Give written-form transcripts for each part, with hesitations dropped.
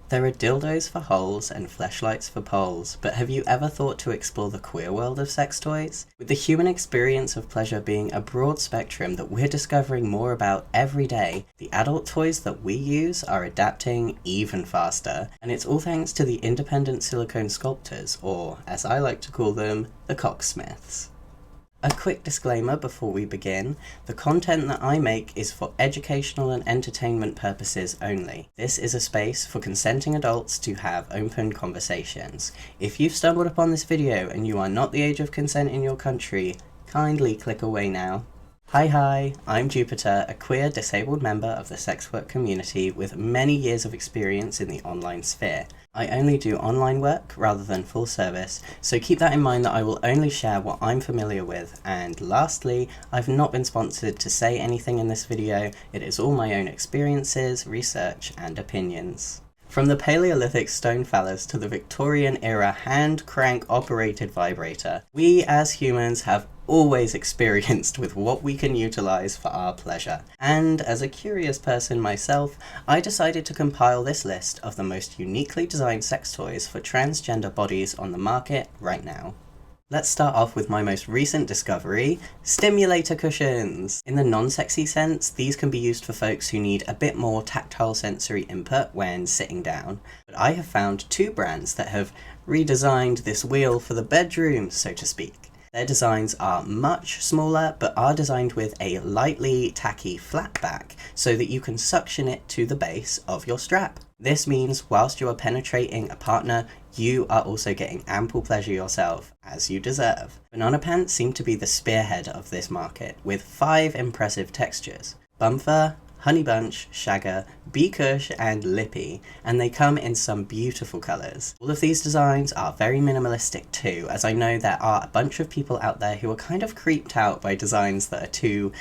There are dildos for holes and fleshlights for poles, but have you ever thought to explore the queer world of sex toys? With the human experience of pleasure being a broad spectrum that we're discovering more about every day, the adult toys that we use are adapting even faster, and it's all thanks to the independent silicone sculptors, or as I like to call them, the cocksmiths. A quick disclaimer before we begin, the content that I make is for educational and entertainment purposes only. This is a space for consenting adults to have open conversations. If you've stumbled upon this video and you are not the age of consent in your country, kindly click away now. Hi, I'm Jupiter, a queer disabled member of the sex work community with many years of experience in the online sphere. I only do online work rather than full service, so keep that in mind that I will only share what I'm familiar with. And lastly, I've not been sponsored to say anything in this video, it is all my own experiences, research and opinions. From the Paleolithic stone phallus to the Victorian era hand crank operated vibrator, we as humans have always experienced with what we can utilize for our pleasure. And as a curious person myself, I decided to compile this list of the most uniquely designed sex toys for transgender bodies on the market right now. Let's start off with my most recent discovery, Stimulator cushions. In the non-sexy sense, these can be used for folks who need a bit more tactile sensory input when sitting down. But I have found two brands that have redesigned this wheel for the bedroom, so to speak. Their designs are much smaller, but are designed with a lightly tacky flat back so that you can suction it to the base of your strap. This means whilst you are penetrating a partner, you are also getting ample pleasure yourself, as you deserve. Banana pants seem to be the spearhead of this market, with 5 impressive textures: bumper, honey bunch, shagger, bee kush and lippy, and they come in some beautiful colours. All of these designs are very minimalistic too, as I know there are a bunch of people out there who are kind of creeped out by designs that are too,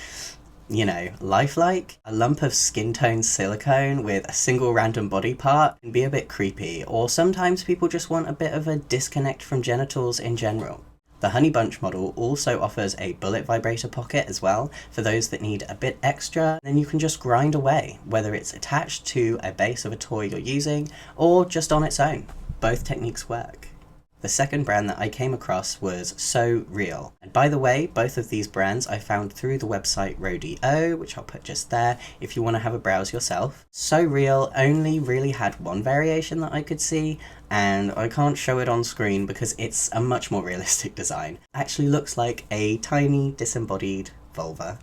lifelike. A lump of skin tone silicone with a single random body part can be a bit creepy, or sometimes people just want a bit of a disconnect from genitals in general. The Honey Bunch model also offers a bullet vibrator pocket as well, for those that need a bit extra. Then you can just grind away, whether it's attached to a base of a toy you're using, or just on its own. Both techniques work. The second brand that I came across was So Real. And by the way, both of these brands I found through the website Rodeo, which I'll put just there if you want to have a browse yourself. So Real only really had one variation that I could see, and I can't show it on screen because it's a much more realistic design. It actually looks like a tiny disembodied vulva.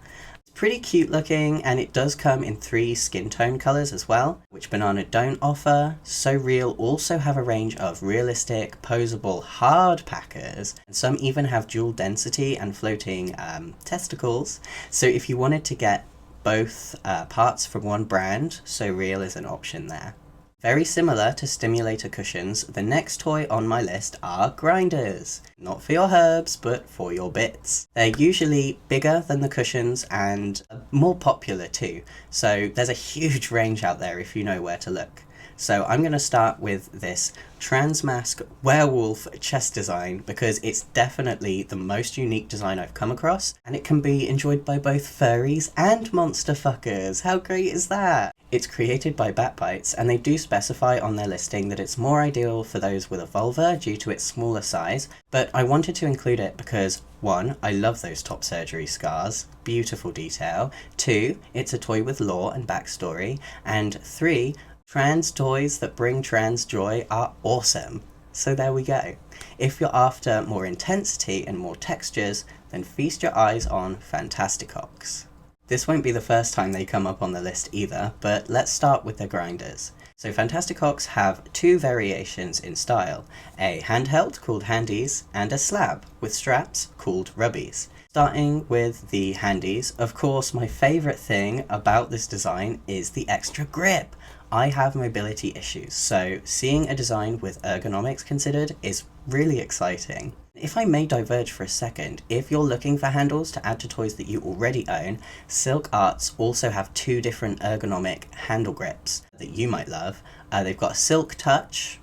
Pretty cute looking, and it does come in 3 skin tone colours as well, which Banana don't offer. So Real also have a range of realistic, posable hard packers, and some even have dual density and floating testicles. So if you wanted to get both parts from one brand, So Real is an option there. Very similar to Stimulator cushions, the next toy on my list are grinders. Not for your herbs, but for your bits. They're usually bigger than the cushions and more popular too, so there's a huge range out there if you know where to look. So I'm going to start with this Transmask werewolf chest design because it's definitely the most unique design I've come across, and it can be enjoyed by both furries and monster fuckers. How great is that? It's created by BatBites, and they do specify on their listing that it's more ideal for those with a vulva due to its smaller size, but I wanted to include it because 1, I love those top surgery scars, beautiful detail, 2, it's a toy with lore and backstory, and 3, trans toys that bring trans joy are awesome. So there we go. If you're after more intensity and more textures, then feast your eyes on Fantasticocks. This won't be the first time they come up on the list either, but let's start with the grinders. So Fantasticocks have 2 variations in style, a handheld called Handies and a slab with straps called Rubbies. Starting with the Handies, of course my favourite thing about this design is the extra grip. I have mobility issues, so seeing a design with ergonomics considered is really exciting. If I may diverge for a second, if you're looking for handles to add to toys that you already own, Silk Arts also have 2 different ergonomic handle grips that you might love. They've got Silk Touch,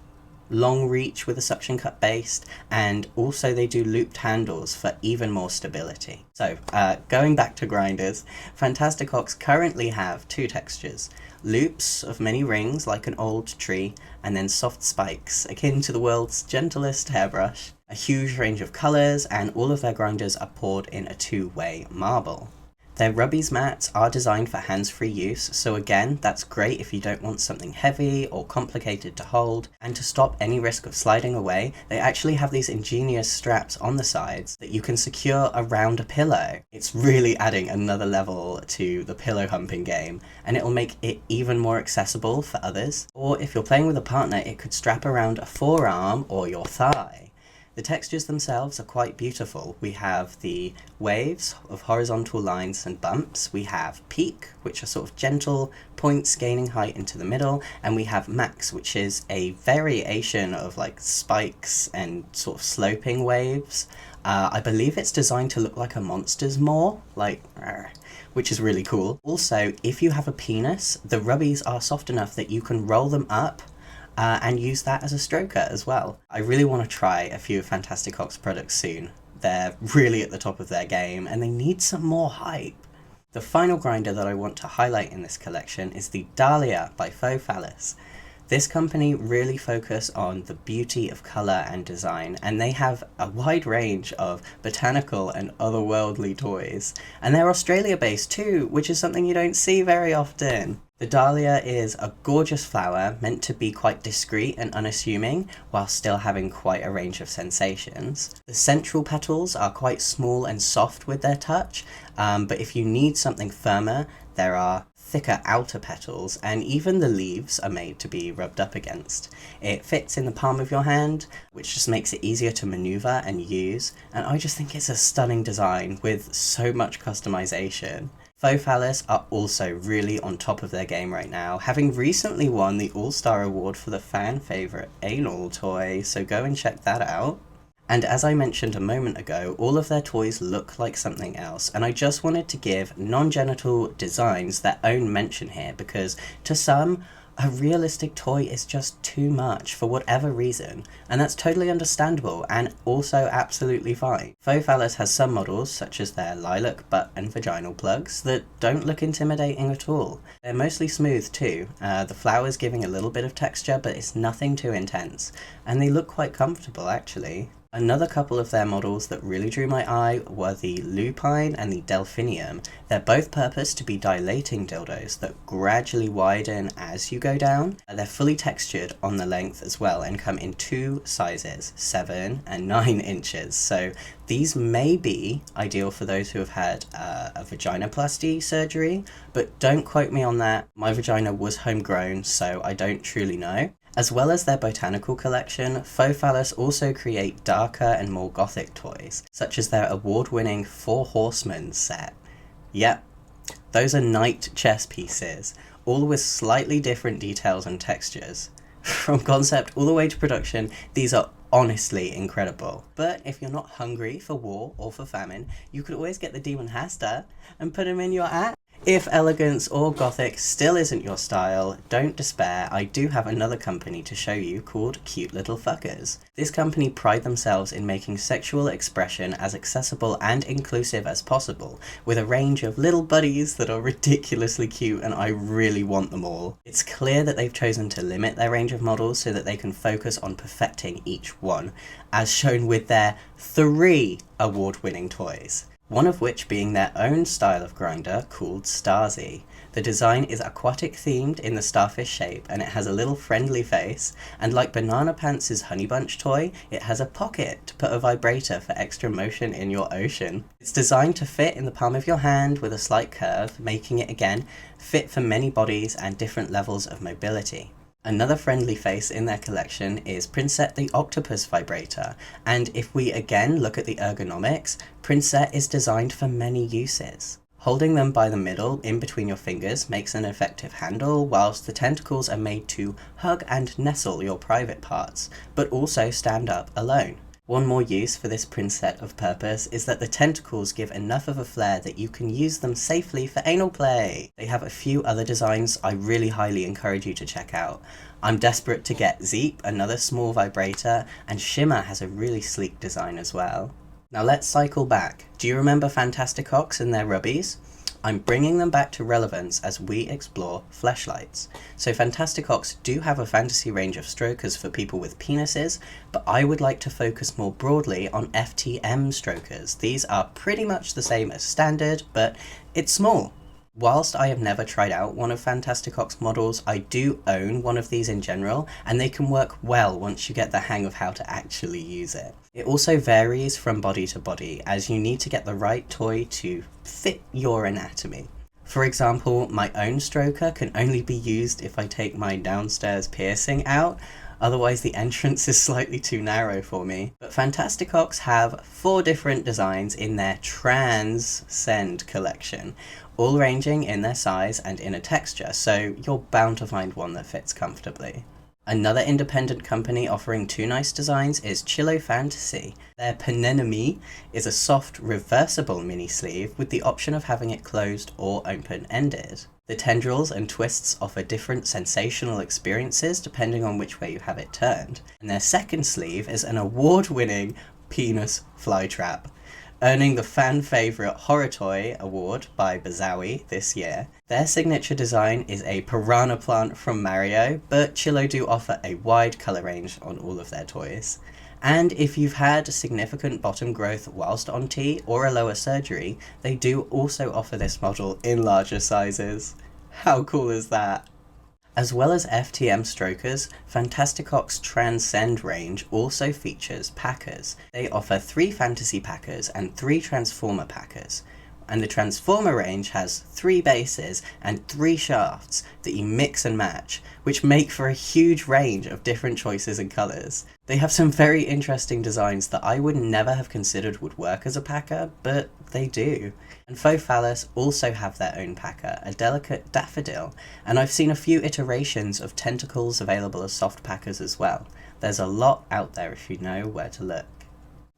long reach with a suction cup base, and also they do looped handles for even more stability. So, going back to grinders, Fantasticocks currently have two textures: loops of many rings like an old tree, and then soft spikes akin to the world's gentlest hairbrush. A huge range of colours, and all of their grinders are poured in a two-way marble. Their Rubbies mats are designed for hands-free use, so again, that's great if you don't want something heavy or complicated to hold, and to stop any risk of sliding away, they actually have these ingenious straps on the sides that you can secure around a pillow. It's really adding another level to the pillow humping game, and it'll make it even more accessible for others. Or if you're playing with a partner, it could strap around a forearm or your thigh. The textures themselves are quite beautiful. We have the waves of horizontal lines and bumps, we have peak, which are sort of gentle points gaining height into the middle, and we have max, which is a variation of like spikes and sort of sloping waves. I believe it's designed to look like a monster's maw, which is really cool. Also, if you have a penis, the Rubbies are soft enough that you can roll them up and use that as a stroker as well. I really want to try a few Fantasticocks products soon. They're really at the top of their game and they need some more hype. The final grinder that I want to highlight in this collection is the Dahlia by Faux Phallus. This company really focus on the beauty of colour and design, and they have a wide range of botanical and otherworldly toys. And they're Australia based too, which is something you don't see very often. The Dahlia is a gorgeous flower meant to be quite discreet and unassuming while still having quite a range of sensations. The central petals are quite small and soft with their touch, but if you need something firmer, there are thicker outer petals, and even the leaves are made to be rubbed up against. It fits in the palm of your hand, which just makes it easier to maneuver and use, and I just think it's a stunning design with so much customization. Faux Phallus are also really on top of their game right now, having recently won the All-Star Award for the fan favourite anal toy, so go and check that out. And as I mentioned a moment ago, all of their toys look like something else, and I just wanted to give non-genital designs their own mention here, because to some, a realistic toy is just too much for whatever reason, and that's totally understandable and also absolutely fine. Faux Phallus has some models, such as their lilac butt and vaginal plugs, that don't look intimidating at all. They're mostly smooth too, the flowers giving a little bit of texture, but it's nothing too intense, and they look quite comfortable actually. Another couple of their models that really drew my eye were the Lupine and the Delphinium. They're both purposed to be dilating dildos that gradually widen as you go down. They're fully textured on the length as well and come in two sizes, 7 and 9 inches. So these may be ideal for those who have had a vaginoplasty surgery, but don't quote me on that. My vagina was homegrown, so I don't truly know. As well as their botanical collection, Faux Phallus also create darker and more gothic toys, such as their award-winning Four Horsemen set. Yep, those are knight chess pieces, all with slightly different details and textures. From concept all the way to production, these are honestly incredible. But if you're not hungry for war or for famine, you could always get the Demon Hasta and put him in your act. If elegance or gothic still isn't your style, don't despair, I do have another company to show you called Cute Little Fuckers. This company pride themselves in making sexual expression as accessible and inclusive as possible, with a range of little buddies that are ridiculously cute, and I really want them all. It's clear that they've chosen to limit their range of models so that they can focus on perfecting each one, as shown with their 3 award-winning toys. One of which being their own style of grinder called Starsy. The design is aquatic themed in the starfish shape, and it has a little friendly face, and like Banana Pants' Honey Bunch toy, it has a pocket to put a vibrator for extra motion in your ocean. It's designed to fit in the palm of your hand with a slight curve, making it again fit for many bodies and different levels of mobility. Another friendly face in their collection is Princette the Octopus Vibrator, and if we again look at the ergonomics, Princette is designed for many uses. Holding them by the middle, in between your fingers, makes an effective handle, whilst the tentacles are made to hug and nestle your private parts, but also stand up alone. One more use for this Princet of Purpose is that the tentacles give enough of a flare that you can use them safely for anal play. They have a few other designs I really highly encourage you to check out. I'm desperate to get Zeep, another small vibrator, and Shimmer has a really sleek design as well. Now let's cycle back. Do you remember Fantasticocks and their rubbies? I'm bringing them back to relevance as we explore fleshlights. So Fantasticocks do have a fantasy range of strokers for people with penises, but I would like to focus more broadly on FTM strokers. These are pretty much the same as standard, but it's small. Whilst I have never tried out one of Fantasticocks models, I do own one of these in general, and they can work well once you get the hang of how to actually use it. It also varies from body to body, as you need to get the right toy to fit your anatomy. For example, my own stroker can only be used if I take my downstairs piercing out, otherwise the entrance is slightly too narrow for me. But Fantasticocks have 4 different designs in their Transcend collection, all ranging in their size and inner texture, so you're bound to find one that fits comfortably. Another independent company offering 2 nice designs is Chillow Fantasy. Their Penenemy is a soft, reversible mini sleeve with the option of having it closed or open-ended. The tendrils and twists offer different sensational experiences depending on which way you have it turned. And their second sleeve is an award-winning penis flytrap, earning the fan favourite Horror Toy Award by Bazawi this year. Their signature design is a piranha plant from Mario, but Chillow do offer a wide colour range on all of their toys. And if you've had significant bottom growth whilst on T or a lower surgery, they do also offer this model in larger sizes. How cool is that? As well as FTM strokers, Fantasticocks' Transcend range also features packers. They offer 3 fantasy packers and 3 transformer packers. And the transformer range has 3 bases and 3 shafts that you mix and match, which make for a huge range of different choices and colours. They have some very interesting designs that I would never have considered would work as a packer, but they do. And Faux Phallus also have their own packer, a delicate daffodil, and I've seen a few iterations of tentacles available as soft packers as well. There's a lot out there if you know where to look.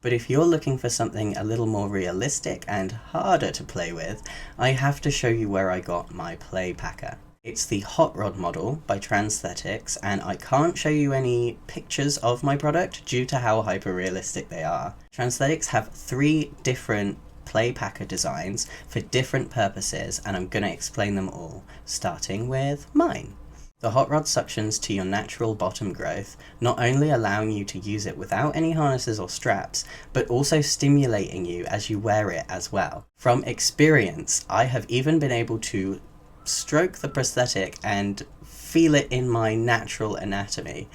But if you're looking for something a little more realistic and harder to play with, I have to show you where I got my play packer. It's the Hot Rod model by Fantasticocks, and I can't show you any pictures of my product due to how hyper-realistic they are. Fantasticocks have 3 different play packer designs for different purposes, and I'm going to explain them all, starting with mine. The Hot Rod suctions to your natural bottom growth, not only allowing you to use it without any harnesses or straps, but also stimulating you as you wear it as well. From experience, I have even been able to stroke the prosthetic and feel it in my natural anatomy,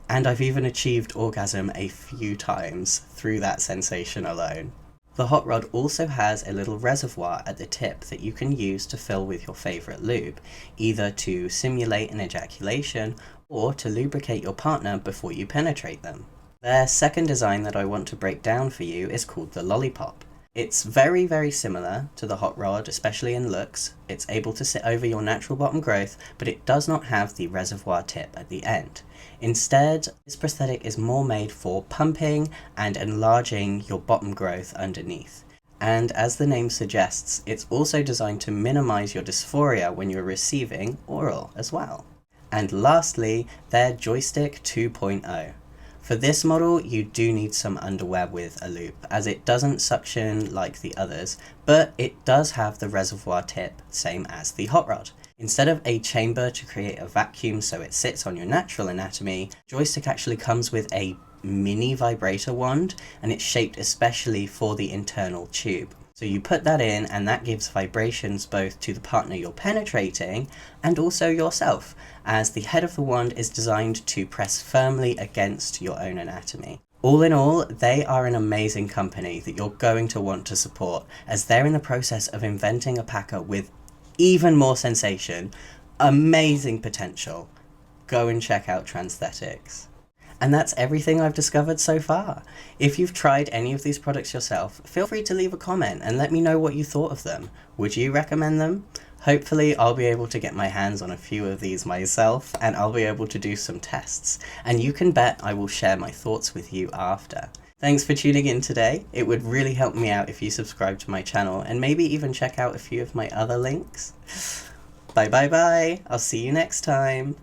and I've even achieved orgasm a few times through that sensation alone. The Hot Rod also has a little reservoir at the tip that you can use to fill with your favourite lube, either to simulate an ejaculation or to lubricate your partner before you penetrate them. Their second design that I want to break down for you is called the Lollipop. It's very, very similar to the Hot Rod, especially in looks. It's able to sit over your natural bottom growth, but it does not have the reservoir tip at the end. Instead, this prosthetic is more made for pumping and enlarging your bottom growth underneath. And as the name suggests, it's also designed to minimize your dysphoria when you're receiving oral as well. And lastly, their Joystick 2.0. For this model, you do need some underwear with a loop, as it doesn't suction like the others, but it does have the reservoir tip, same as the Hot Rod. Instead of a chamber to create a vacuum so it sits on your natural anatomy, Joystick actually comes with a mini vibrator wand, and it's shaped especially for the internal tube. So you put that in, and that gives vibrations both to the partner you're penetrating and also yourself, as the head of the wand is designed to press firmly against your own anatomy. All in all, they are an amazing company that you're going to want to support, as they're in the process of inventing a packer with even more sensation, amazing potential. Go and check out Fantasticocks. And that's everything I've discovered so far. If you've tried any of these products yourself, feel free to leave a comment and let me know what you thought of them. Would you recommend them? Hopefully I'll be able to get my hands on a few of these myself, and I'll be able to do some tests. And you can bet I will share my thoughts with you after. Thanks for tuning in today. It would really help me out if you subscribe to my channel and maybe even check out a few of my other links. Bye bye bye. I'll see you next time.